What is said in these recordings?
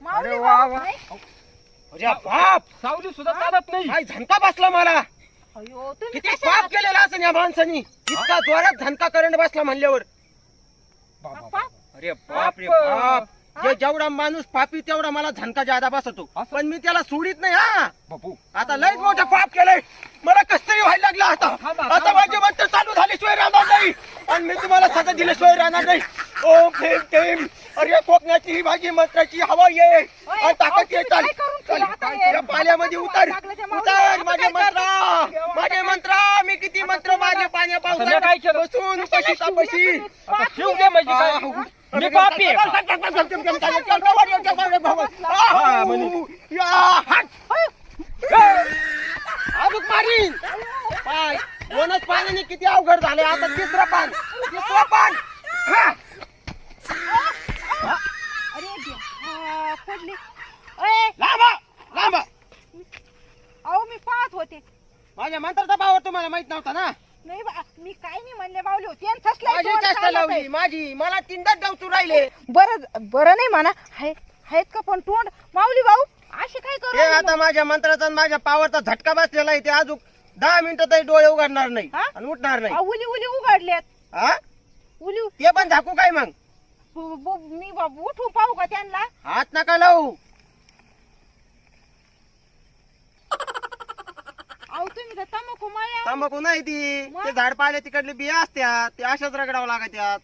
माऊली अरे वा भाऊ, वा. नाही? अरे बाप सावली सुद्धा चालत नाही. काय झणका बसला मला. अयो तुम्ही किती कशाला- पाप केलेला असं या माणसानी. इतका जोरात झणका करंट बसला म्हणल्यावर. बाप्पा, अरे बाप रे बाप. जे जेवढा माणूस पापी तेवढा मला झणका जादा बसतो. असं? पण मी त्याला सोडित नाही हा. बापू आता लयच मोठं पाप केलंय. मला कस तरी व्हायला लागला आता. थांबा, आता थांबा. माझे मंत्र चालू झाल्याशिवाय राहणार नाही. आणि मी तुम्हाला सगळं दिल्याशिवाय राहणार नाही. ओम भीम भीम. अरे कोकणाची ही भाजी मंत्राची हवा ये. ओय, आणि ताकद तुम्ही ये. चल काय करून चल. ठेवलं आता हे? या पाण्यामध्ये उतर. लागलं त्या माऊली उतर भाऊ, माझे काय मंत्र. माझे मंत्र. मी किती मंत्र माझे पाण्या आता मी पावसात काय केलं? बसून उपाशी तापाशी. आता शिव दे म्हणजे काय? मी पापी आहे का? अजून मारीन पाय. दोनच पाण्याने किती अवघड झाले. आता तिसरं पान. तिसरं पान. हा. अरे देवा, पडली. ओय, लांबा लांबा. अहो मी पाहत होते. माझ्या मंत्राचा पावर तुम्हाला माहित नव्हता ना. नाही बा, मी काय नाही म्हणले माऊली होती यांचाच लय माझी जोर चेष्टा चालत लावली आहे. माझी. मला तीनदा डावचू राहिले. बरं बरं नाही म्हणा आहेत का पण तोंड माऊली भाऊ असे काय करू हे राहिले आता मग? माझ्या मंत्राचा आणि माझ्या पावरचा झटका बसलेला आहे. ते अजून 10 मिनिटं तरी डोळे उघडणार नाही हा? आणि उठणार नाही. उली उली उघडल्यात हा उली ते पण झाकू काय मग. मी उठून पाहू का त्यांना हात नका लावू. अहो तुम्ही तर तंबाखू माया तंबाखू नाही ती. मग? ते झाड पाहिले तिकडले बिया असत्यात. ते अशाच रगडावं लागत्यात.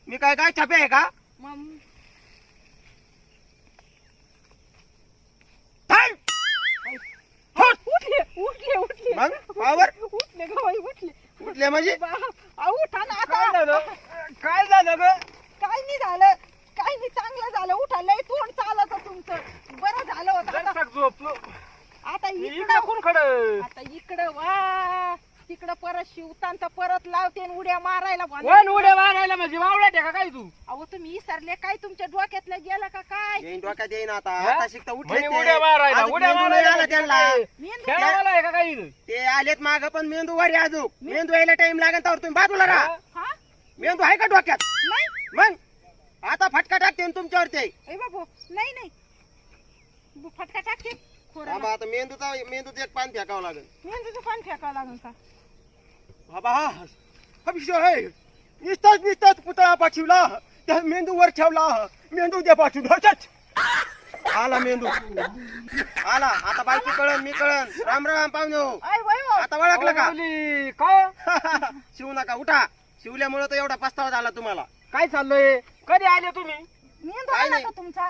मी काय काय छापे आहे का. मग थांब. हट. उठले उठले उठले मग पावर उठले ग बाई उठले उठले म्हणजे. अहो, उठा ना काय आता झालं? काय झालं ग? काय नाही झालं काय नाही चांगलं झालं उठा लय तोंड चालत तुमचं बरं झालं होतं आता जरा झोपलो. आता मी इकडं इकडं कोण खडं? आता इकडं वा तिकडं परत शिवतांत परत लावते आणि उड्या मारायला वन उड्या मारायला म्हणजे वावड्यात आहे का काय तू? अहो तुम्ही विसरले काय तुमच्या डोक्यातलं गेलं का काय येईन डोक्यात येईन आता. हा? आता शिकता उठले म्हणे उड्या मारायला उड्या मारायला आला त्यांना. मेंदू खेळायला आहे का काही? ते आलेत माग पण मेंदू वर आहे अजून. मेंदू यायला टाइम लागेल तर तुम्ही बाजूला राहा. हा मेंदू आहे का डोक्यात. नाही मग आता फटका टाकते ना तुमच्यावर ते. ए बाबू नाही नाही फटका टाकते खोराला. थांबा आता मेंदूचं एक पान फेकावं लागेल. मेंदूचं पान फेकावं लागेल का बाबा हा विषय आहे. निसताच पुतळा पाठवला. त्या मेंदू वर ठेवला. मेंदू दे पाठवून. हटच. आला मेंदू. आला आता बायको कळन मी कळन. राम राम पाहुणे. अय वय हो. आता ओळखलं का. माऊली, काय शिवू नका उठा. शिवल्यामुळे तर एवढा पस्तावा झाला तुम्हाला. काय चाललंय? कधी आले तुम्ही? मेंदू काय आला नाही. का तुमचा